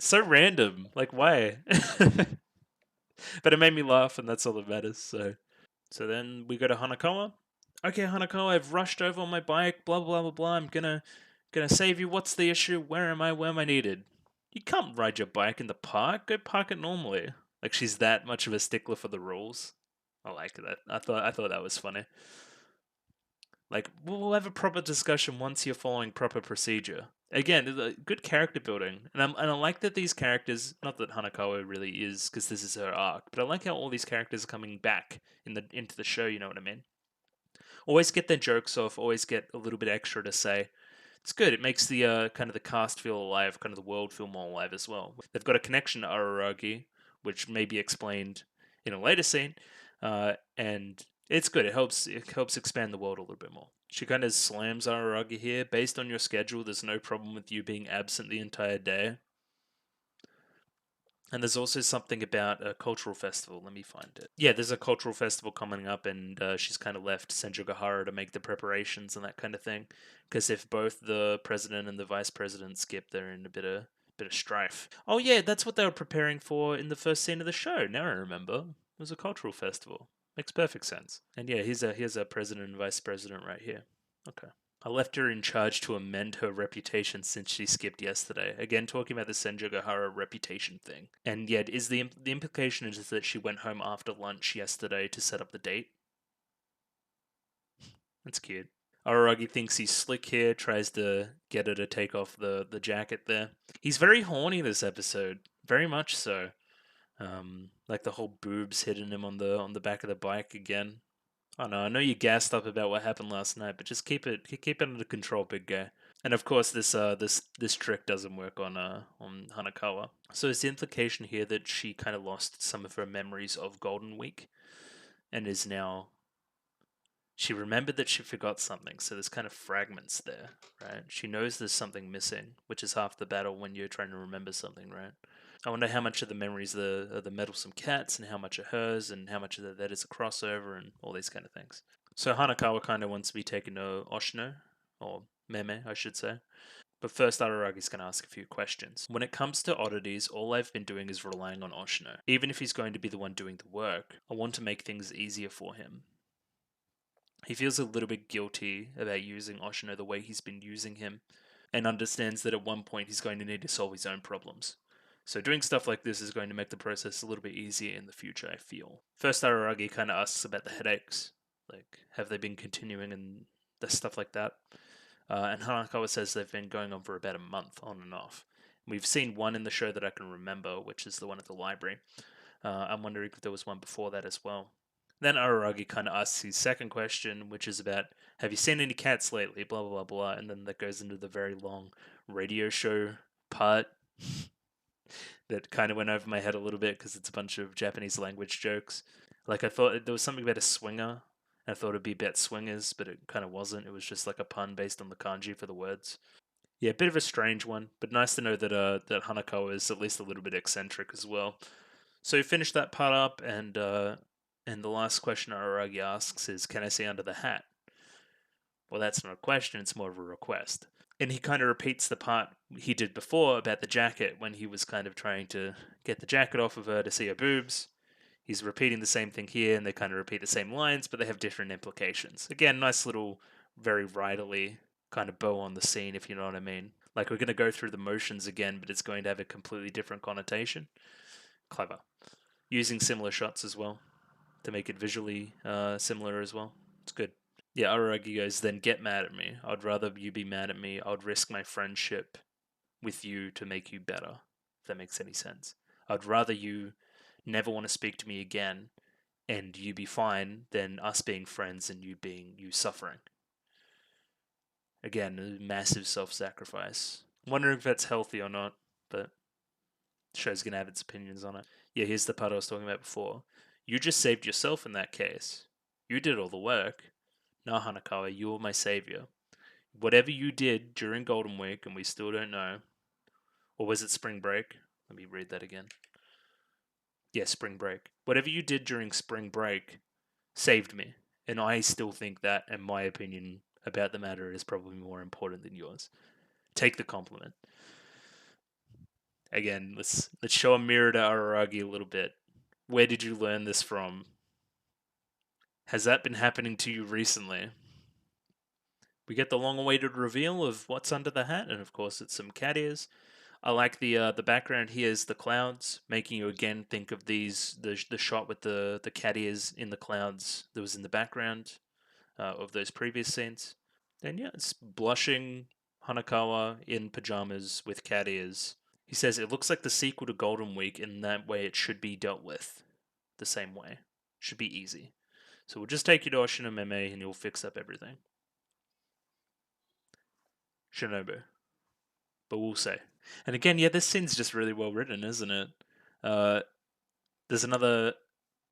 So random. Like, why? But it made me laugh, and that's all that matters. So then we go to Hanekawa. Okay, Hanekawa, I've rushed over on my bike. Blah blah blah blah. I'm gonna save you. What's the issue? Where am I? Where am I needed? You can't ride your bike in the park. Go park it normally. Like she's that much of a stickler for the rules. I like that. I thought that was funny. Like, we'll have a proper discussion once you're following proper procedure. Again, good character building, and I like that these characters. Not that Hanekawa really is, because this is her arc, but I like how all these characters are coming back into the show. You know what I mean? Always get their jokes off. Always get a little bit extra to say. It's good. It makes the kind of the cast feel alive, kind of the world feel more alive as well. They've got a connection to Araragi, which may be explained in a later scene, and it's good. It helps expand the world a little bit more. She kind of slams Araragi here. Based on your schedule, there's no problem with you being absent the entire day. And there's also something about a cultural festival. Let me find it. Yeah, there's a cultural festival coming up, and she's kind of left Senjogahara to make the preparations and that kind of thing. Because if both the president and the vice president skip, they're in a bit of strife. Oh yeah, that's what they were preparing for in the first scene of the show. Now I remember. It was a cultural festival. Makes perfect sense. And yeah, here's a president and vice president right here. Okay. I left her in charge to amend her reputation since she skipped yesterday. Again, talking about the Senjogahara reputation thing. And yet, is the implication is that she went home after lunch yesterday to set up the date? That's cute. Araragi thinks he's slick here, tries to get her to take off the jacket there. He's very horny this episode, very much so. Like the whole boobs hitting him on the back of the bike again. I know you gassed up about what happened last night, but just keep it under control, big guy. And of course, this trick doesn't work on Hanekawa. So is the implication here that she kind of lost some of her memories of Golden Week, and is now she remembered that she forgot something, so there's kind of fragments there, right? She knows there's something missing, which is half the battle when you're trying to remember something, right? I wonder how much of the memories are the meddlesome cats, and how much are hers, and how much of that is a crossover, and all these kind of things. So Hanekawa kind of wants to be taken to Oshino, or Meme, I should say. But first, Araragi's going to ask a few questions. When it comes to oddities, all I've been doing is relying on Oshino. Even if he's going to be the one doing the work, I want to make things easier for him. He feels a little bit guilty about using Oshino the way he's been using him, and understands that at one point he's going to need to solve his own problems. So doing stuff like this is going to make the process a little bit easier in the future, I feel. First, Araragi kind of asks about the headaches. Like, have they been continuing and the stuff like that? And Hanekawa says they've been going on for about a month, on and off. We've seen one in the show that I can remember, which is the one at the library. I'm wondering if there was one before that as well. Then Araragi kind of asks his second question, which is about, have you seen any cats lately? Blah, blah, blah, blah. And then that goes into the very long radio show part that kind of went over my head a little bit because it's a bunch of Japanese language jokes. Like, I thought there was something about a swinger. I thought it'd be about swingers, but it kind of wasn't. It was just like a pun based on the kanji for the words. Yeah, a bit of a strange one, but nice to know that that Hanekawa is at least a little bit eccentric as well. So you finish that part up, and the last question Araragi asks is, "Can I see under the hat?" Well, that's not a question; it's more of a request. And he kind of repeats the part he did before about the jacket when he was kind of trying to get the jacket off of her to see her boobs. He's repeating the same thing here, and they kind of repeat the same lines, but they have different implications. Again, nice little, very writerly kind of bow on the scene, if you know what I mean. Like, we're going to go through the motions again, but it's going to have a completely different connotation. Clever. Using similar shots as well to make it visually similar as well. It's good. Yeah, Araragi goes, then get mad at me. I'd rather you be mad at me. I'd risk my friendship with you to make you better, if that makes any sense. I'd rather you never want to speak to me again and you be fine than us being friends and you suffering. Again, a massive self-sacrifice. Wondering if that's healthy or not, but the show's gonna have its opinions on it. Yeah, here's the part I was talking about before. You just saved yourself in that case. You did all the work. Nah, Hanekawa, you were my savior. Whatever you did during Golden Week, and we still don't know, or was it Spring Break? Let me read that again. Yeah, Spring Break. Whatever you did during Spring Break saved me. And I still think that, and my opinion about the matter is probably more important than yours. Take the compliment. Again, let's show a mirror to Araragi a little bit. Where did you learn this from? Has that been happening to you recently? We get the long-awaited reveal of what's under the hat, and of course it's some cat ears. I like the background here is the clouds, making you again think of the shot with the cat ears in the clouds that was in the background of those previous scenes. And yeah, it's blushing Hanekawa in pajamas with cat ears. He says it looks like the sequel to Golden Week, in that way it should be dealt with the same way. Should be easy. So we'll just take you to Oshino Meme and you'll fix up everything. Shinobu. But we'll say. And again, yeah, this scene's just really well written, isn't it? There's another.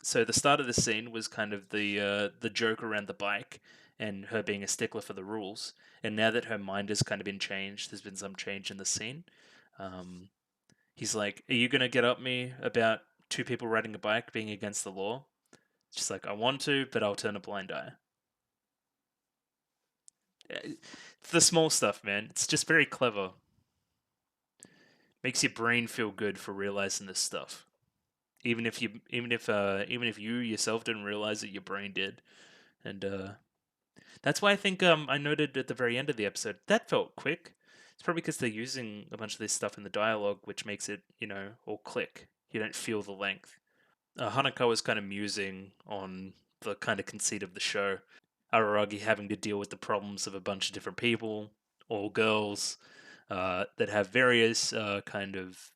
So the start of the scene was kind of the joke around the bike and her being a stickler for the rules. And now that her mind has kind of been changed, there's been some change in the scene. He's like, "Are you gonna get up me about two people riding a bike being against the law?" She's like, "I want to, but I'll turn a blind eye." It's the small stuff, man. It's just very clever. Makes your brain feel good for realizing this stuff. Even if you yourself didn't realize it, your brain did. And that's why I think I noted at the very end of the episode that felt quick. It's probably because they're using a bunch of this stuff in the dialogue, which makes it, all click. You don't feel the length. Hanako is kind of musing on the kind of conceit of the show. Araragi having to deal with the problems of a bunch of different people, all girls, that have various kind of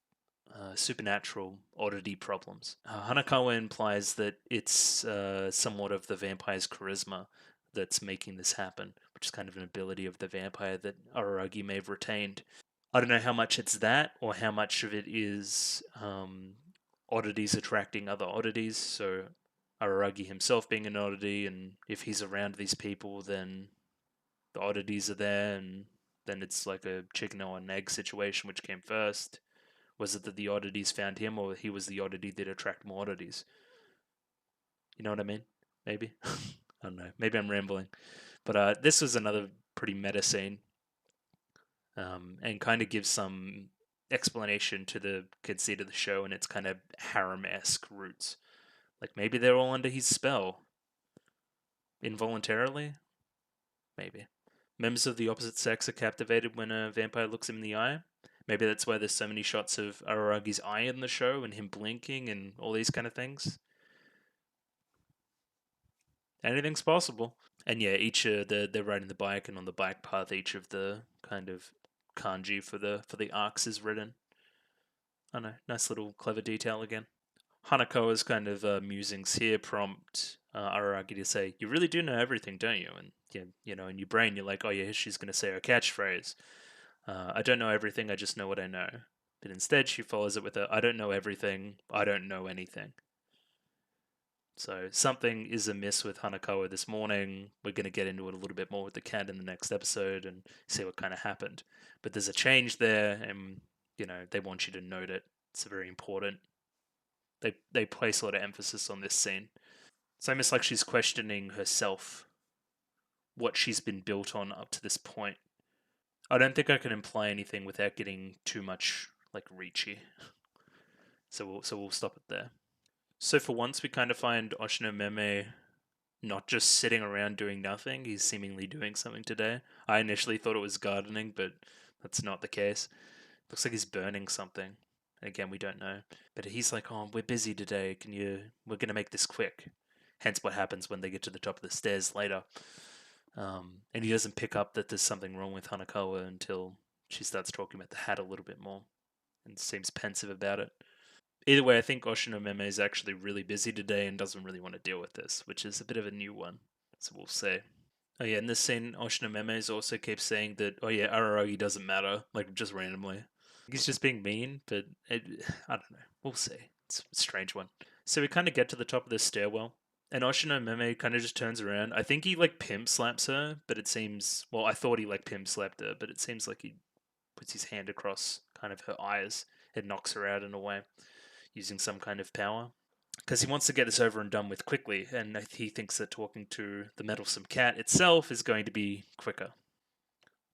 supernatural oddity problems. Hanekawa implies that it's somewhat of the vampire's charisma that's making this happen, which is kind of an ability of the vampire that Araragi may have retained. I don't know how much it's that or how much of it is oddities attracting other oddities. So Araragi himself being an oddity, and if he's around these people, then the oddities are there, and then it's like a chicken or an egg situation, which came first. Was it that the oddities found him, or he was the oddity that attracted more oddities? You know what I mean? Maybe. I don't know. Maybe I'm rambling. But this was another pretty meta scene, and kind of gives some explanation to the conceit of the show and its kind of harem-esque roots. Like maybe they're all under his spell. Involuntarily? Maybe. Members of the opposite sex are captivated when a vampire looks him in the eye. Maybe that's why there's so many shots of Araragi's eye in the show and him blinking and all these kind of things. Anything's possible. And yeah, each they're riding the bike, and on the bike path, each of the kind of kanji for the arcs is written. I know, nice little clever detail again. Hanekawa's kind of musings here prompt Araragi to say, "You really do know everything, don't you?" And you know, in your brain, you're like, "Oh yeah, she's going to say her catchphrase. I don't know everything. I just know what I know." But instead, she follows it with a, "I don't know everything. I don't know anything." So something is amiss with Hanekawa this morning. We're going to get into it a little bit more with the cat in the next episode and see what kind of happened. But there's a change there, and you know they want you to note it. It's very important. They place a lot of emphasis on this scene. It's almost like she's questioning herself, what she's been built on up to this point. I don't think I can imply anything without getting too much like reachy. So we'll stop it there. So for once, we kind of find Oshino Meme not just sitting around doing nothing. He's seemingly doing something today. I initially thought it was gardening, but that's not the case. Looks like he's burning something. Again, we don't know. But he's like, "Oh, we're busy today. We're going to make this quick." Hence what happens when they get to the top of the stairs later. And he doesn't pick up that there's something wrong with Hanekawa until she starts talking about the hat a little bit more and seems pensive about it. Either way, I think Oshino Meme is actually really busy today and doesn't really want to deal with this, which is a bit of a new one. So we'll see. Oh yeah, in this scene, Oshino Meme also keeps saying that, "Oh yeah, Araragi doesn't matter," like just randomly. He's just being mean, but I don't know. We'll see. It's a strange one. So we kind of get to the top of the stairwell, and Oshino Meme kind of just turns around. I think he like pimp slaps her, but it seems, well, I thought he like pimp slapped her, but it seems like he puts his hand across kind of her eyes and knocks her out in a way, using some kind of power. Because he wants to get this over and done with quickly, and he thinks that talking to the meddlesome cat itself is going to be quicker.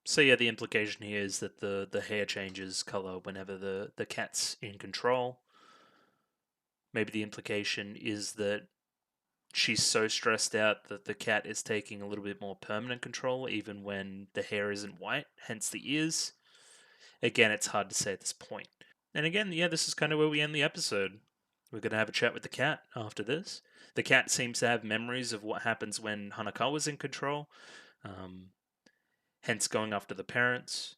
So yeah, the implication here is that the hair changes color whenever the cat's in control. Maybe the implication is that she's so stressed out that the cat is taking a little bit more permanent control, even when the hair isn't white, hence the ears. Again, it's hard to say at this point. And again, yeah, this is kind of where we end the episode. We're going to have a chat with the cat after this. The cat seems to have memories of what happens when Hanekawa's in control, hence going after the parents.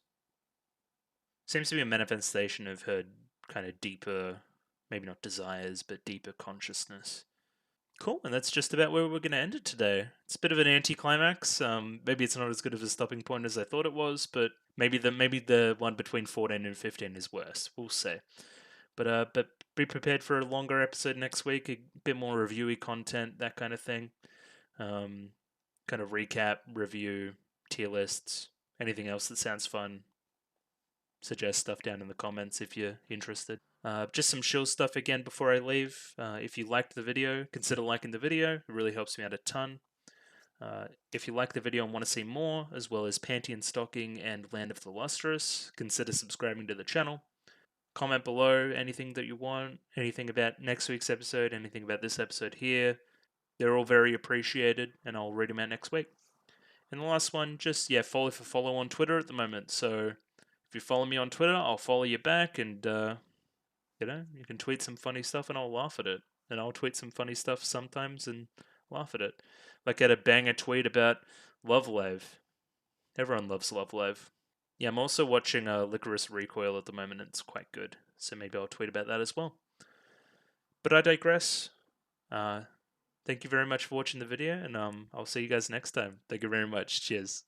Seems to be a manifestation of her kind of deeper, maybe not desires, but deeper consciousness. Cool, and that's just about where we're going to end it today. It's a bit of an anticlimax. Maybe it's not as good of a stopping point as I thought it was, but maybe the one between 14 and 15 is worse. We'll see. But be prepared for a longer episode next week, a bit more reviewy content, that kind of thing. Kind of recap, review, tier lists, anything else that sounds fun. Suggest stuff down in the comments if you're interested. Just some chill stuff again before I leave. If you liked the video, consider liking the video. It really helps me out a ton. If you like the video and want to see more, as well as Panty and Stocking and Land of the Lustrous, consider subscribing to the channel. Comment below anything that you want, anything about next week's episode, anything about this episode here. They're all very appreciated, and I'll read them out next week. And the last one, just, follow on Twitter at the moment. So if you follow me on Twitter, I'll follow you back, and, you can tweet some funny stuff, and I'll laugh at it. And I'll tweet some funny stuff sometimes, and laugh at it. Like, I had a banger tweet about Love Live. Everyone loves Love Live. Yeah, I'm also watching Licorice Recoil at the moment. It's quite good, so maybe I'll tweet about that as well. But I digress. Thank you very much for watching the video, and I'll see you guys next time. Thank you very much. Cheers.